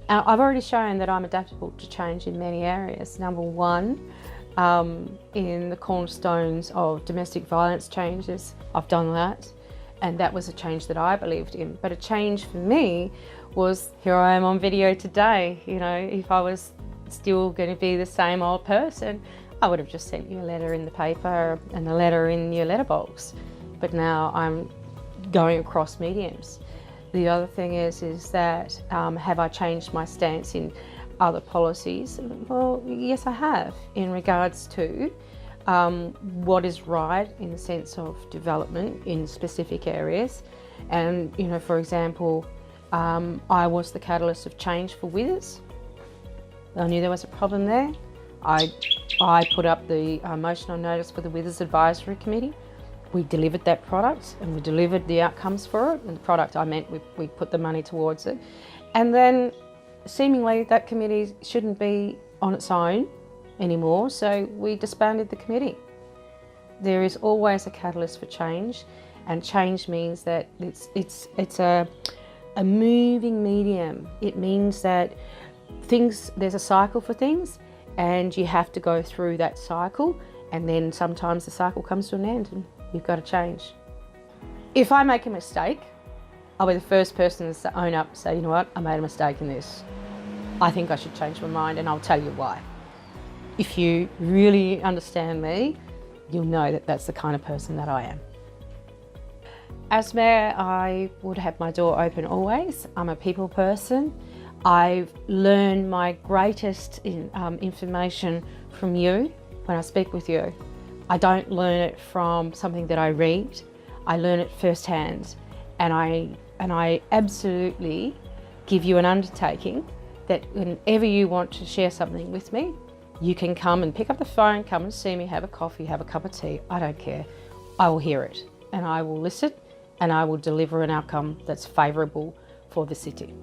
I've already shown that I'm adaptable to change in many areas. Number one, in the cornerstones of domestic violence changes, I've done that. And that was a change that I believed in. But a change for me was, here I am on video today. You know, if I was still going to be the same old person, I would have just sent you a letter in the paper and a letter in your letterbox. But now I'm going across mediums. The other thing is that have I changed my stance in other policies? Well, yes, I have, in regards to what is right in the sense of development in specific areas. And, you know, for example, I was the catalyst of change for Withers. I knew there was a problem there. I put up the motion on notice for the Withers Advisory Committee. We delivered that product and we delivered the outcomes for it. And the product, I meant we put the money towards it. And then seemingly that committee shouldn't be on its own anymore, so we disbanded the committee. There is always a catalyst for change, and change means that it's a moving medium. It means that there's a cycle for things, and you have to go through that cycle, and then sometimes the cycle comes to an end and you've got to change. If I make a mistake, I'll be the first person to own up and say, you know what, I made a mistake in this. I think I should change my mind, and I'll tell you why. If you really understand me, you'll know that that's the kind of person that I am. As Mayor, I would have my door open always. I'm a people person. I've learned my greatest information from you when I speak with you. I don't learn it from something that I read. I learn it firsthand, and I absolutely give you an undertaking that whenever you want to share something with me, you can come and pick up the phone, come and see me, have a coffee, have a cup of tea. I don't care. I will hear it, and I will listen, and I will deliver an outcome that's favourable for the city.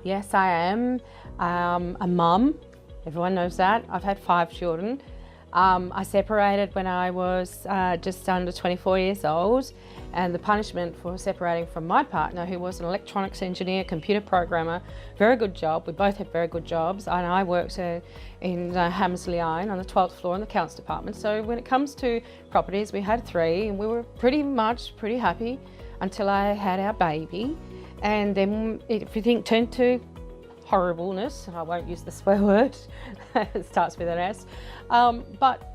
Yes, I am a mum. Everyone knows that. I've had 5 children. I separated when I was just under 24 years old, and the punishment for separating from my partner, who was an electronics engineer, computer programmer, very good job. We both had very good jobs, and I worked in Hammersley Iron on the 12th floor in the accounts department. So when it comes to properties, we had 3, and we were pretty happy until I had our baby, and then everything turned to horribleness, and I won't use the swear word, it starts with an S. But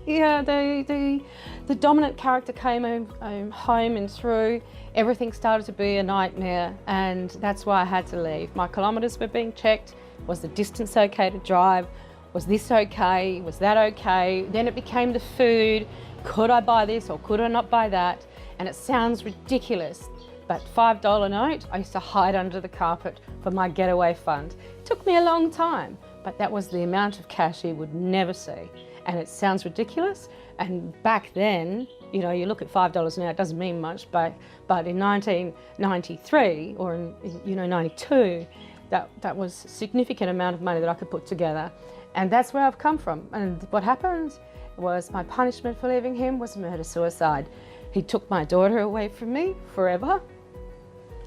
yeah, the dominant character came home and through, everything started to be a nightmare, and that's why I had to leave. My kilometres were being checked. Was the distance okay to drive? Was this okay? Was that okay? Then it became the food. Could I buy this or could I not buy that? And it sounds ridiculous, but $5 note, I used to hide under the carpet for my getaway fund. It took me a long time, but that was the amount of cash he would never see. And it sounds ridiculous. And back then, you know, you look at $5 now, it doesn't mean much, but in 1993 or in 92, that was a significant amount of money that I could put together. And that's where I've come from. And what happened was my punishment for leaving him was murder-suicide. He took my daughter away from me forever.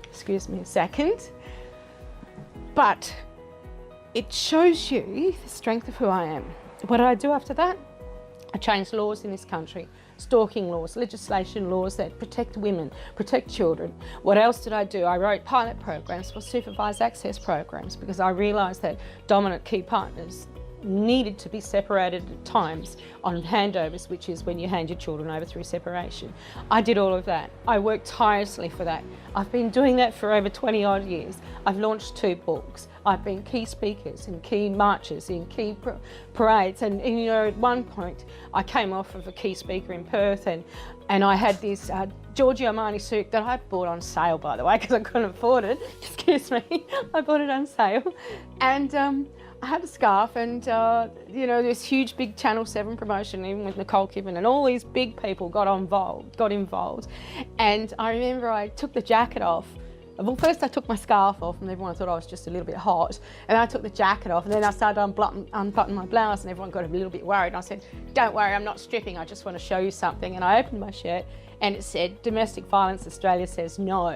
Excuse me a second. But it shows you the strength of who I am. What did I do after that? I changed laws in this country, stalking laws, legislation laws that protect women, protect children. What else did I do? I wrote pilot programs for supervised access programs because I realised that dominant key partners needed to be separated at times on handovers, which is when you hand your children over through separation. I did all of that. I worked tirelessly for that. I've been doing that for over 20 odd years. I've launched 2 books. I've been key speakers in key marches, in key parades, and you know, at one point I came off of a key speaker in Perth, and I had this Giorgio Armani suit that I bought on sale, by the way, because I couldn't afford it. Excuse me. I bought it on sale, and I had a scarf, and you know, this huge big Channel 7 promotion, even with Nicole Kidman, and all these big people got involved. And I remember I took the jacket off Well, first I took my scarf off and everyone thought I was just a little bit hot. And then I took the jacket off and then I started to unbutton my blouse and everyone got a little bit worried. And I said, don't worry, I'm not stripping, I just want to show you something. And I opened my shirt and it said, Domestic Violence Australia says no.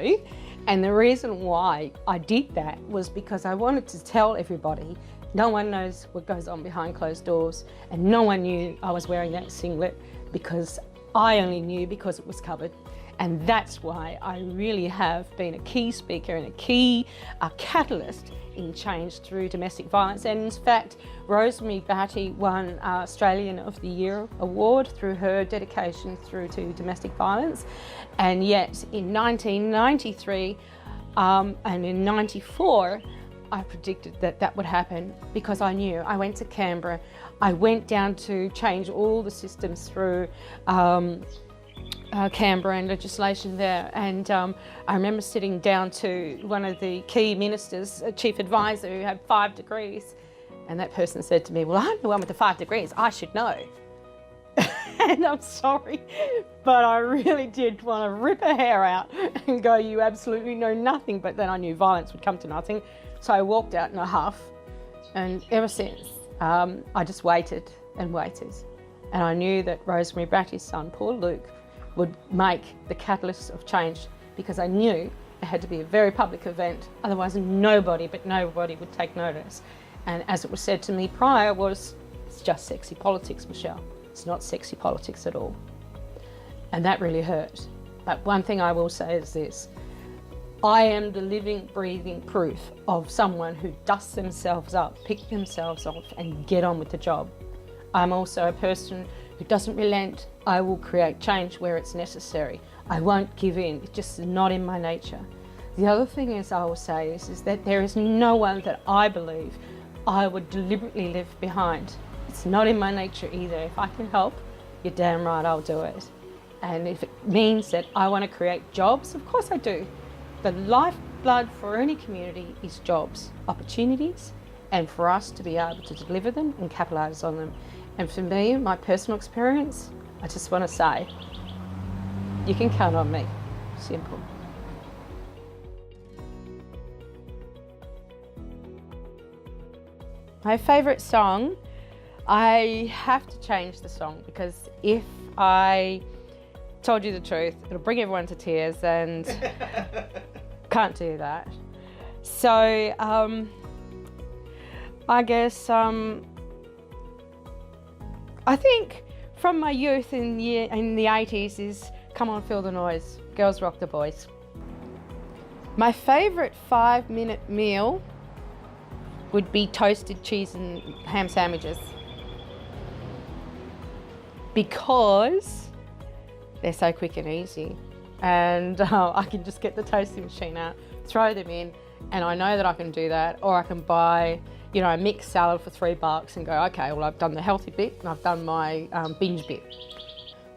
And the reason why I did that was because I wanted to tell everybody no one knows what goes on behind closed doors, and no one knew I was wearing that singlet because I only knew because it was covered. And that's why I really have been a key speaker and a catalyst in change through domestic violence. And in fact, Rosemary Batty won Australian of the Year award through her dedication through to domestic violence. And yet in 1993 and in 94, I predicted that that would happen because I knew. I went to Canberra. I went down to change all the systems through Canberra and legislation there. And I remember sitting down to one of the key ministers, a chief advisor who had 5 degrees. And that person said to me, well, I'm the one with the 5 degrees. I should know. And I'm sorry, but I really did want to rip her hair out and go, you absolutely know nothing. But then I knew violence would come to nothing. So I walked out in a huff, and ever since, I just waited and waited. And I knew that Rosemary Batty's son, Paul Luke, would make the catalyst of change because I knew it had to be a very public event, otherwise nobody would take notice. And as it was said to me prior was, it's just sexy politics, Michelle. It's not sexy politics at all. And that really hurt. But one thing I will say is this, I am the living, breathing proof of someone who dusts themselves up, pick themselves off and get on with the job. I'm also a person who doesn't relent. I will create change where it's necessary. I won't give in. It's just not in my nature. The other thing is I will say is that there is no one that I believe I would deliberately leave behind. It's not in my nature either. If I can help, you're damn right I'll do it. And if it means that I want to create jobs, of course I do. The lifeblood for any community is jobs, opportunities, and for us to be able to deliver them and capitalise on them. And for me, my personal experience, I just want to say, you can count on me. Simple. My favourite song, I have to change the song because if I told you the truth, it'll bring everyone to tears and can't do that. So I guess I think from my youth in the 80s is Come On Feel the Noise, Girls Rock the Boys. My favourite 5-minute meal would be toasted cheese and ham sandwiches because they're so quick and easy, and I can just get the toasting machine out, throw them in, and I know that I can do that. Or I can buy, you know, a mixed salad for $3 and go, okay, well, I've done the healthy bit and I've done my binge bit.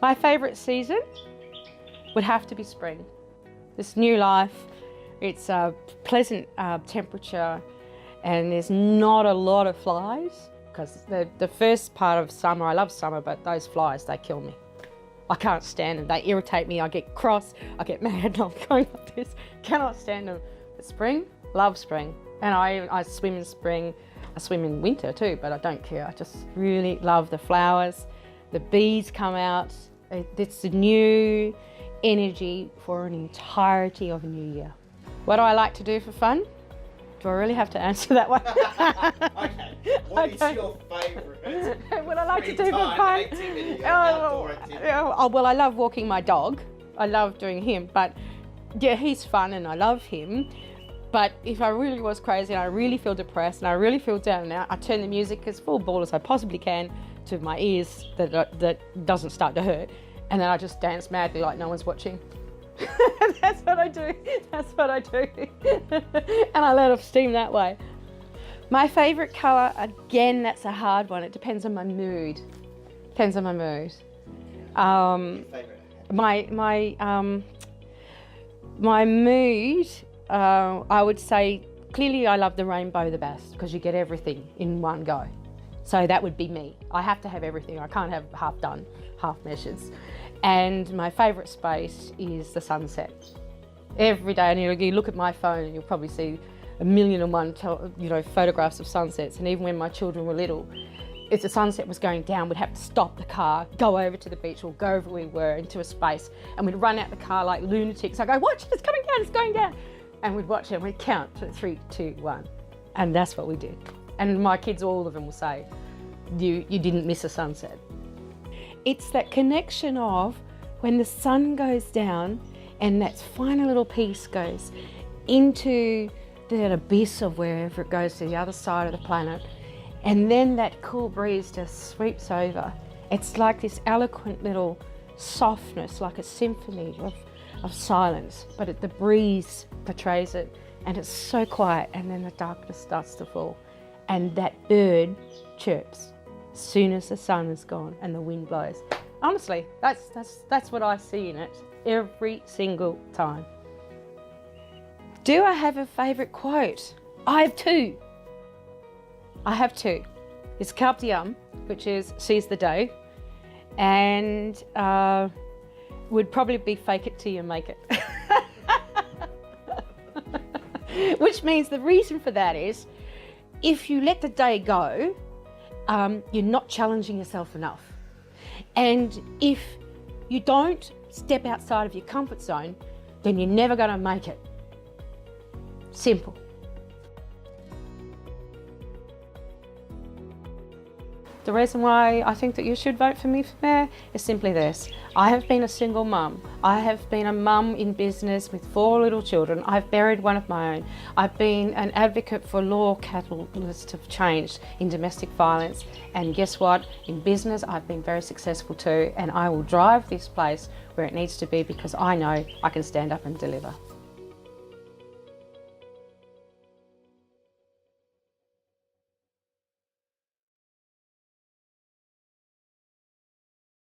My favourite season would have to be spring. This new life, it's a pleasant temperature, and there's not a lot of flies because the first part of summer, I love summer, but those flies, they kill me. I can't stand them. They irritate me. I get cross. I get mad. And I'm going like this. Cannot stand them. But spring, love spring. And I swim in spring. I swim in winter too, but I don't care. I just really love the flowers. The bees come out. It's the new energy for an entirety of a new year. What do I like to do for fun? Do I really have to answer that one? Okay. What is your favourite? What I like to do for fun? Activity, well, I love walking my dog. I love doing him, but yeah, he's fun and I love him. But if I really was crazy and I really feel depressed and I really feel down and out, I turn the music as full ball as I possibly can to my ears that doesn't start to hurt, and then I just dance madly like no one's watching. That's what I do. That's what I do. And I let off steam that way. My favourite colour, again, that's a hard one. It depends on my mood. Depends on my mood. My mood, I would say, clearly I love the rainbow the best because you get everything in one go. So that would be me. I have to have everything. I can't have half done, half measures. And my favourite space is the sunset. Every day, and you look at my phone and you'll probably see a million and one photographs of sunsets. And even when my children were little, if the sunset was going down, we'd have to stop the car, go over to the beach, or go over where we were into a space, and we'd run out the car like lunatics. I'd go, watch it, it's coming down, it's going down. And we'd watch it and we'd count to 3, 2, 1. And that's what we did. And my kids, all of them will say, you didn't miss a sunset. It's that connection of when the sun goes down and that final little piece goes into that abyss of wherever it goes to the other side of the planet, and then that cool breeze just sweeps over. It's like this eloquent little softness, like a symphony of silence, but the breeze portrays it, and it's so quiet, and then the darkness starts to fall, and that bird chirps as soon as the sun is gone and the wind blows. Honestly, that's what I see in it every single time. Do I have a favourite quote? I have two. It's Carpe Diem, which is seize the day, and would probably be fake it till you make it. Which means the reason for that is, if you let the day go, you're not challenging yourself enough. And if you don't step outside of your comfort zone, then you're never going to make it. Simple. The reason why I think that you should vote for me for mayor is simply this. I have been a single mum. I have been a mum in business with 4 little children. I've buried one of my own. I've been an advocate for law catalyst of change in domestic violence. And guess what? In business, I've been very successful too. And I will drive this place where it needs to be because I know I can stand up and deliver.